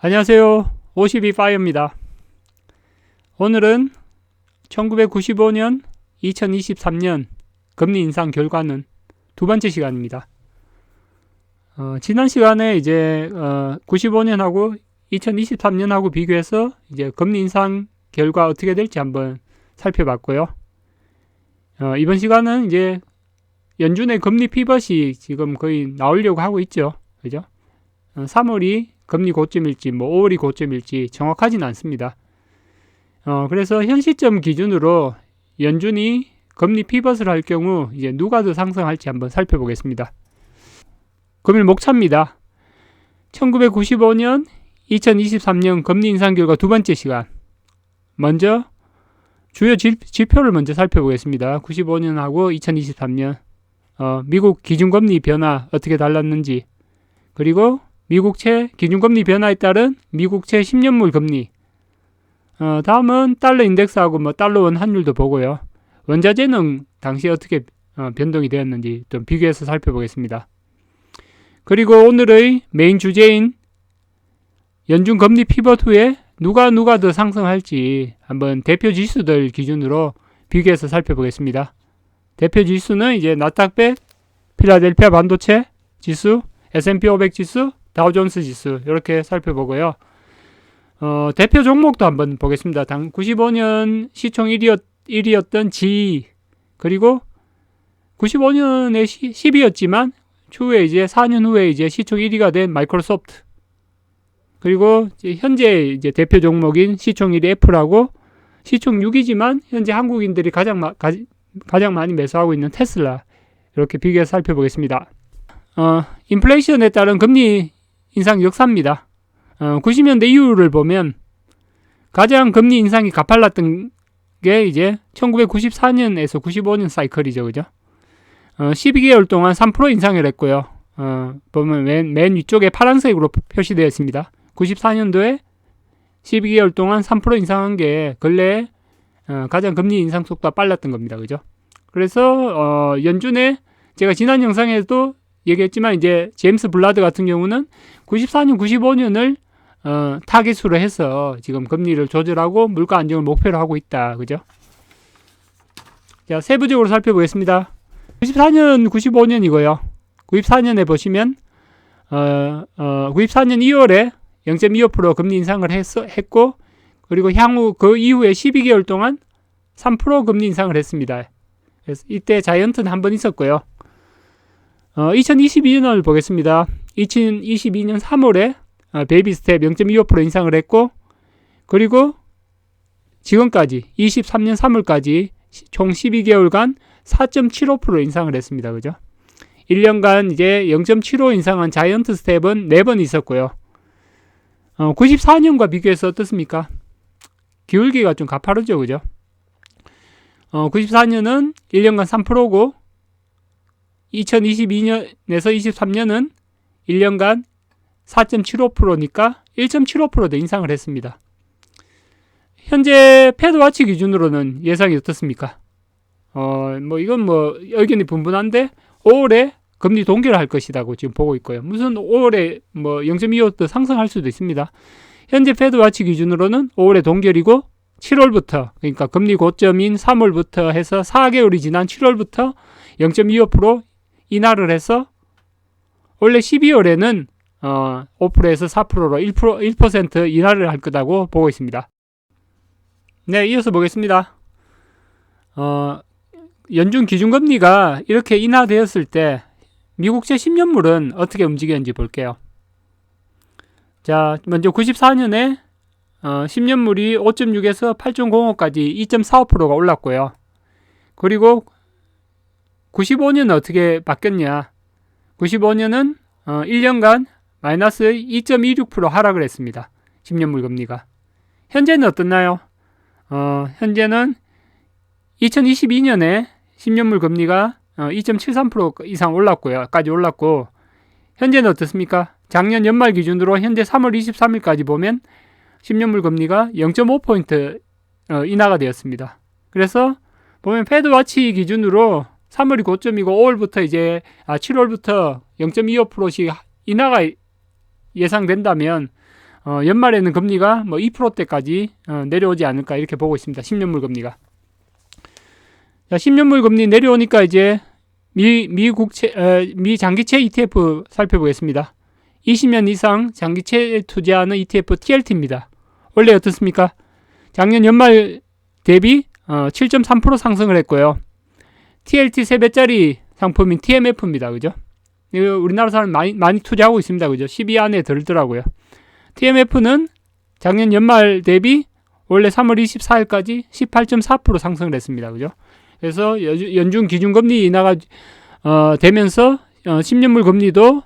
안녕하세요. 52파이어입니다. 오늘은 1995년, 2023년 금리 인상 결과는 두 번째 시간입니다. 지난 시간에 이제 95년하고 2023년하고 비교해서 이제 금리 인상 결과 어떻게 될지 한번 살펴봤고요. 이번 시간은 이제 연준의 금리 피벗이 지금 거의 나오려고 하고 있죠. 그죠? 3월이 금리 고점일지 5월이 고점일지 정확하지는 않습니다. 그래서 현 시점 기준으로 연준이 금리 피벗을 할 경우 이제 누가 더 상승할지 한번 살펴보겠습니다. 금일 목차입니다. 1995년, 2023년 금리 인상 결과 두 번째 시간. 먼저 주요 지표를 먼저 살펴보겠습니다. 95년하고 2023년 미국 기준금리 변화 어떻게 달랐는지, 그리고 미국채 기준금리 변화에 따른 미국채 10년물 금리, 다음은 달러 인덱스하고 달러 원 환율도 보고요. 원자재는 당시 어떻게 변동이 되었는지 좀 비교해서 살펴보겠습니다. 그리고 오늘의 메인 주제인 연준 금리 피벗 후에 누가 더 상승할지 한번 대표 지수들 기준으로 비교해서 살펴보겠습니다. 대표 지수는 이제 나스닥 100, 필라델피아 반도체 지수, S&P 500 지수, 다우존스 지수 이렇게 살펴보고요. 대표 종목도 한번 보겠습니다. 95년 시총 1위였던 GE, 그리고 95년에 10위였지만 추후에 이제 4년 후에 이제 시총 1위가 된 마이크로소프트, 그리고 현재 이제 대표 종목인 시총 1위 애플하고 시총 6위지만 현재 한국인들이 가장 많이 매수하고 있는 테슬라, 이렇게 비교해서 살펴보겠습니다. 인플레이션에 따른 금리 인상 역사입니다. 90년대 이후를 보면 가장 금리 인상이 가팔랐던 게 이제 1994년에서 95년 사이클이죠. 그죠? 12개월 동안 3% 인상을 했고요. 보면 맨 위쪽에 파란색으로 표시되어 있습니다. 94년도에 12개월 동안 3% 인상한 게 근래에 가장 금리 인상 속도가 빨랐던 겁니다. 그죠? 그래서 연준의 제가 지난 영상에도 얘기했지만 이제 제임스 블라드 같은 경우는 94년, 95년을 타깃으로 해서 지금 금리를 조절하고 물가 안정을 목표로 하고 있다. 그죠? 자, 세부적으로 살펴보겠습니다. 94년, 95년이고요. 94년에 보시면 94년 2월에 0.25% 금리 인상을 했고, 그리고 향후 그 이후에 12개월 동안 3% 금리 인상을 했습니다. 그래서 이때 자이언트는 한 번 있었고요. 2022년을 보겠습니다. 2022년 3월에 베이비 스텝 0.25% 인상을 했고, 그리고 지금까지 23년 3월까지 총 12개월간 4.75% 인상을 했습니다. 그죠? 1년간 이제 0.75 인상한 자이언트 스텝은 4번 있었고요. 94년과 비교해서 어떻습니까? 기울기가 좀 가파르죠. 그죠? 94년은 1년간 3%고 2022년에서 23년은 1년간 4.75%니까 1.75% 더 인상을 했습니다. 현재 패드와치 기준으로는 예상이 어떻습니까? 이건 의견이 분분한데 5월에 금리 동결을 할 것이라고 지금 보고 있고요. 무슨 5월에 0.25더 상승할 수도 있습니다. 현재 패드와치 기준으로는 5월에 동결이고 7월부터, 그러니까 금리 고점인 3월부터 해서 4개월이 지난 7월부터 0.25% 인하를 해서 원래 12월에는 5%에서 4%로 1% 인하를 할 거라고 보고 있습니다. 네, 이어서 보겠습니다. 연준 기준금리가 이렇게 인하되었을 때 미국채 10년물은 어떻게 움직였는지 볼게요. 자, 먼저 94년에 10년물이 5.6에서 8.05까지 2.45%가 올랐고요. 그리고 95년은 어떻게 바뀌었냐? 95년은 1년간 마이너스 2.26% 하락을 했습니다. 10년물 금리가. 현재는 어떻나요? 현재는 2022년에 10년물 금리가 2.73% 이상 까지 올랐고, 현재는 어떻습니까? 작년 연말 기준으로 현재 3월 23일까지 보면 10년물 금리가 0.5포인트 인하가 되었습니다. 그래서 보면 패드와치 기준으로 3월이 고점이고 5월부터 이제 7월부터 0.25%씩 인하가 예상된다면 연말에는 금리가 뭐 2%대까지 내려오지 않을까 이렇게 보고 있습니다. 10년물 금리가. 자, 10년물 금리 내려오니까 이제 미 장기채 ETF 살펴보겠습니다. 20년 이상 장기채 투자하는 ETF TLT입니다. 원래 어떻습니까? 작년 연말 대비 7.3% 상승을 했고요. TLT 3배짜리 상품인 TMF입니다. 그죠? 이거 우리나라 사람 많이 투자하고 있습니다. 그죠? 12 안에 들더라고요. TMF는 작년 연말 대비 원래 3월 24일까지 18.4% 상승을 했습니다. 그죠? 그래서 연준 기준금리 인하가 되면서 10년물 금리도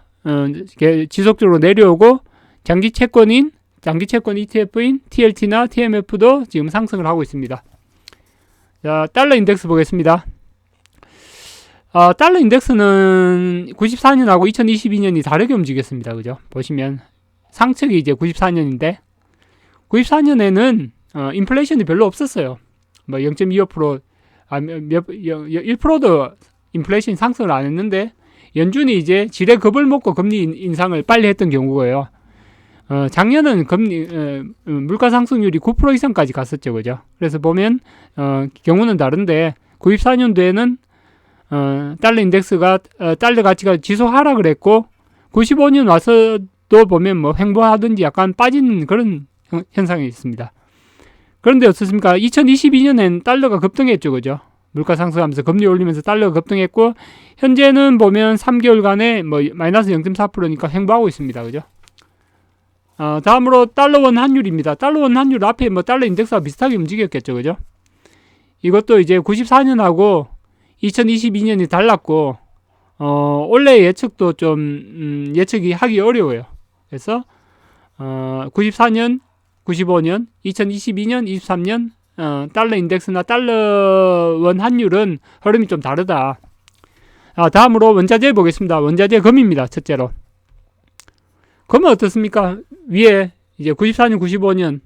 지속적으로 내려오고 장기 채권 ETF인 TLT나 TMF도 지금 상승을 하고 있습니다. 자, 달러 인덱스 보겠습니다. 달러 인덱스는 94년하고 2022년이 다르게 움직였습니다. 그죠? 보시면 상측이 이제 94년인데 94년에는 인플레이션이 별로 없었어요. 뭐 0.25% 1%도 인플레이션 상승을 안 했는데 연준이 이제 지레 겁을 먹고 금리 인상을 빨리 했던 경우고요. 작년은 물가 상승률이 9% 이상까지 갔었죠. 그죠? 그래서 보면 경우는 다른데 94년도에는 달러 인덱스가 달러 가치가 지속 하락을 했고 95년 와서도 보면 뭐 횡보하든지 약간 빠지는 그런 현상이 있습니다. 그런데 어떻습니까? 2022년엔 달러가 급등했죠. 그죠? 물가 상승하면서 금리 올리면서 달러가 급등했고 현재는 보면 3개월간에 뭐 마이너스 0.4%니까 횡보하고 있습니다. 그죠? 다음으로 달러원 환율입니다. 달러원 환율 앞에 뭐 달러 인덱스와 비슷하게 움직였겠죠. 그죠? 이것도 이제 94년하고 2022년이 달랐고 원래 예측도 좀 예측이 하기 어려워요. 그래서 94년, 95년, 2022년, 23년 달러 인덱스나 달러원 환율은 흐름이 좀 다르다. 다음으로 원자재 보겠습니다. 원자재 금입니다. 첫째로. 금은 어떻습니까? 위에 이제 94년, 95년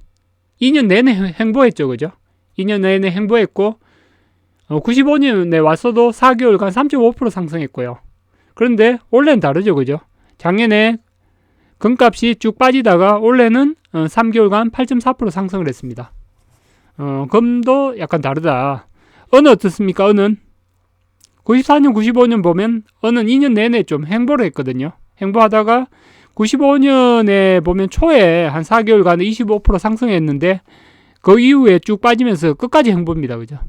2년 내내 횡보했죠. 그죠? 2년 내내 횡보했고 95년에 왔어도 4개월간 3.5% 상승했고요. 그런데 올해는 다르죠. 그죠? 작년에 금값이 쭉 빠지다가 올해는 3개월간 8.4% 상승을 했습니다. 금도 약간 다르다. 은은 어떻습니까? 은은 94년, 95년 보면 은은 2년 내내 좀 횡보를 했거든요. 횡보하다가 95년에 보면 초에 한 4개월간 25% 상승했는데 그 이후에 쭉 빠지면서 끝까지 횡보입니다. 그죠?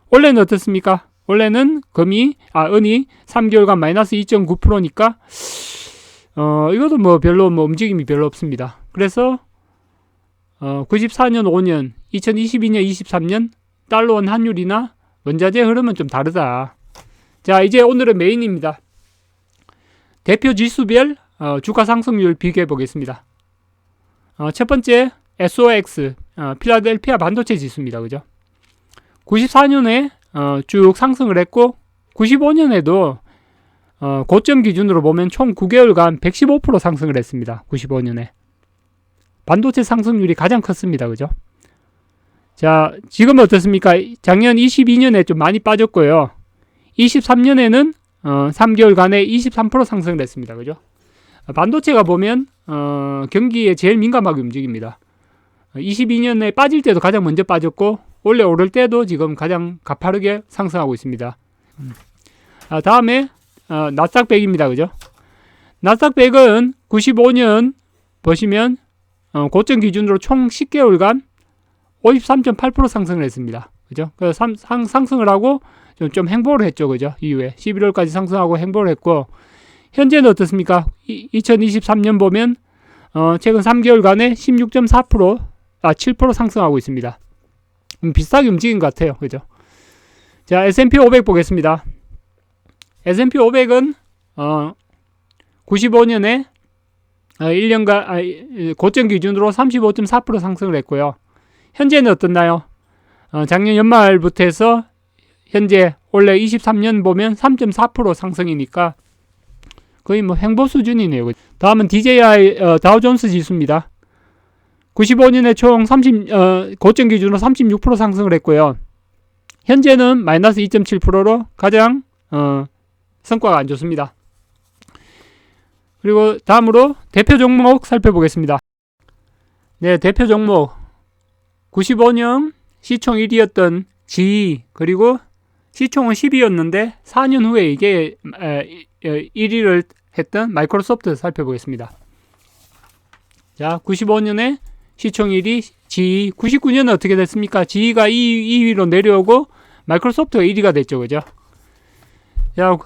원래는 어떻습니까? 원래는 은이 3개월간 마이너스 2.9%니까 이것도 뭐 별로 움직임이 별로 없습니다. 그래서 94년, 5년, 2022년, 23년 달러원 환율이나 원자재 흐름은 좀 다르다. 자, 이제 오늘의 메인입니다. 대표 지수별 주가 상승률 비교해 보겠습니다. 첫 번째 SOX 필라델피아 반도체 지수입니다. 그죠? 94년에 쭉 상승을 했고 95년에도 고점 기준으로 보면 총 9개월간 115% 상승을 했습니다. 95년에 반도체 상승률이 가장 컸습니다. 그죠? 자, 지금은 어떻습니까? 작년 22년에 좀 많이 빠졌고요. 23년에는 3개월간에 23% 상승을 했습니다. 그죠? 반도체가 보면 경기에 제일 민감하게 움직입니다. 22년에 빠질 때도 가장 먼저 빠졌고 원래 오를 때도 지금 가장 가파르게 상승하고 있습니다. 다음에 나스닥 100입니다. 그죠? 나스닥 100은 95년 보시면 고점 기준으로 총 10개월간 53.8% 상승을 했습니다. 그죠? 그래서 상승을 하고 좀 횡보를 했죠. 그죠? 이후에 11월까지 상승하고 횡보를 했고 현재는 어떻습니까? 2023년 보면 최근 3개월간에 16.4% 7% 상승하고 있습니다. 비슷하게 움직인 것 같아요. 그죠? 자, S&P 500 보겠습니다. S&P 500은 95년에 1년간 고점 기준으로 35.4% 상승을 했고요. 현재는 어떻나요? 작년 연말부터 해서 현재 원래 23년 보면 3.4% 상승이니까 거의 뭐 횡보 수준이네요. 다음은 DJI 다우존스 지수입니다. 95년에 총 고점 기준으로 36% 상승을 했고요. 현재는 마이너스 2.7%로 가장 성과가 안 좋습니다. 그리고 다음으로 대표 종목 살펴보겠습니다. 네, 대표 종목 95년 시총 1위였던 GE, 그리고 시총은 10위였는데 4년 후에 이게 1위를 했던 마이크로소프트 살펴보겠습니다. 자, 95년에 시총 1위 GE, 99년은 어떻게 됐습니까? GE가 2위로 내려오고 마이크로소프트가 1위가 됐죠, 그죠? 자,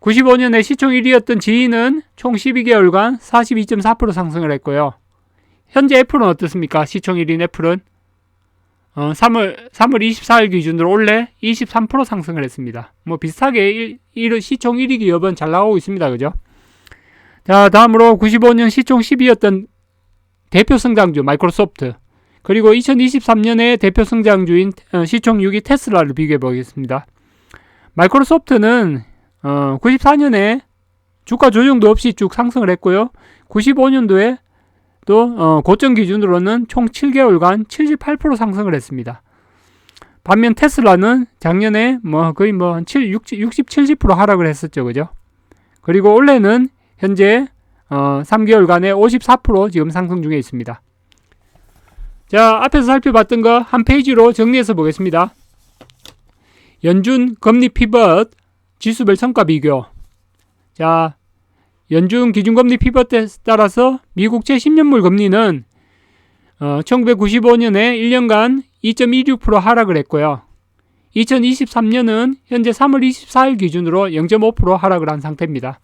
95년에 시총 1위였던 GE는 총 12개월간 42.4% 상승을 했고요. 현재 애플은 어떻습니까? 시총 1위인 애플은 3월 24일 기준으로 올해 23% 상승을 했습니다. 뭐 비슷하게 시총 1위 기업은 잘 나오고 있습니다. 그죠? 자, 다음으로 95년 시총 10위였던 대표 성장주 마이크로소프트, 그리고 2023년에 대표 성장주인 시총 6위 테슬라를 비교해 보겠습니다. 마이크로소프트는 94년에 주가 조정도 없이 쭉 상승을 했고요. 95년도에 또 고점 기준으로는 총 7개월간 78% 상승을 했습니다. 반면 테슬라는 작년에 거의 60, 70% 하락을 했었죠. 그죠? 그리고 올해는 현재 3개월간에 54% 지금 상승 중에 있습니다. 자, 앞에서 살펴봤던 거 한 페이지로 정리해서 보겠습니다. 연준 금리 피벗 지수별 성과 비교. 자, 연준 기준금리 피벗에 따라서 미국 제10년물 금리는 1995년에 1년간 2.26% 하락을 했고요. 2023년은 현재 3월 24일 기준으로 0.5% 하락을 한 상태입니다.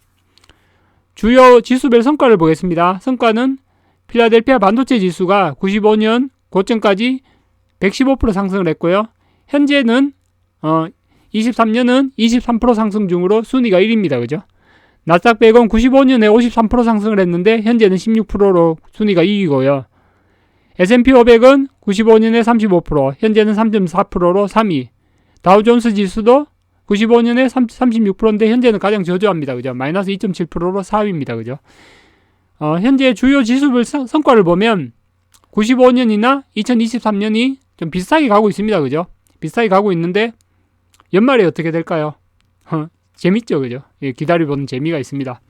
주요 지수별 성과를 보겠습니다. 성과는 필라델피아 반도체 지수가 95년 고점까지 115% 상승을 했고요. 현재는 23년은 23% 상승 중으로 순위가 1위입니다. 그죠? 나스닥 100은 95년에 53% 상승을 했는데 현재는 16%로 순위가 2위고요. S&P 500은 95년에 35%, 현재는 3.4%로 3위. 다우존스 지수도 95년에 36%인데 현재는 가장 저조합니다. 그죠? 마이너스 2.7%로 4위입니다. 그죠? 현재 주요 지수별 성과를 보면 95년이나 2023년이 좀 비슷하게 가고 있습니다. 그죠? 비슷하게 가고 있는데 연말에 어떻게 될까요? 재밌죠, 그죠? 예, 기다려보는 재미가 있습니다.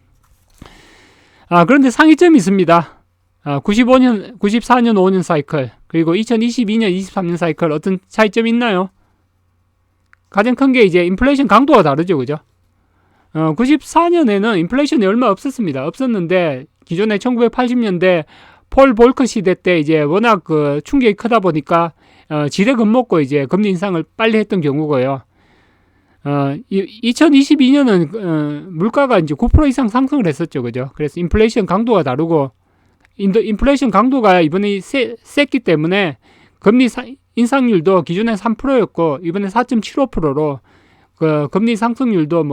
그런데 상위점이 있습니다. 94년, 5년 사이클, 그리고 2022년, 23년 사이클 어떤 차이점이 있나요? 가장 큰 게 이제 인플레이션 강도가 다르죠, 그죠? 94년에는 인플레이션이 얼마 없었습니다. 없었는데 기존에 1980년대 폴 볼커 시대 때 이제 워낙 그 충격이 크다 보니까 지레 겁먹고 이제 금리 인상을 빨리 했던 경우고요. 2022년은 물가가 이제 9% 이상 상승을 했었죠, 그죠? 그래서 인플레이션 강도가 다르고, 인플레이션 강도가 이번에 셌기 때문에 금리 인상률도 기존에 3%였고 이번에 4.75%로 그 금리 상승률도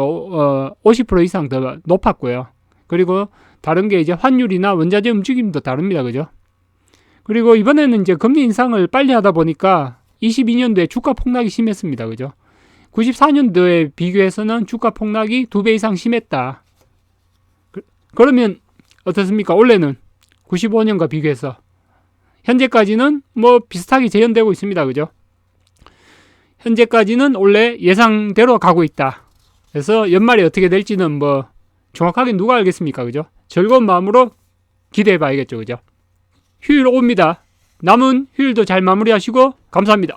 50% 이상 더 높았고요. 그리고 다른 게 이제 환율이나 원자재 움직임도 다릅니다, 그죠? 그리고 이번에는 이제 금리 인상을 빨리 하다 보니까 22년도에 주가 폭락이 심했습니다, 그죠? 94년도에 비교해서는 주가 폭락이 2배 이상 심했다. 그러면 어떻습니까? 올해는 95년과 비교해서 현재까지는 비슷하게 재현되고 있습니다. 그죠? 현재까지는 원래 예상대로 가고 있다. 그래서 연말에 어떻게 될지는 정확하게 누가 알겠습니까? 그죠? 즐거운 마음으로 기대해 봐야겠죠. 그죠? 휴일 옵니다. 남은 휴일도 잘 마무리하시고 감사합니다.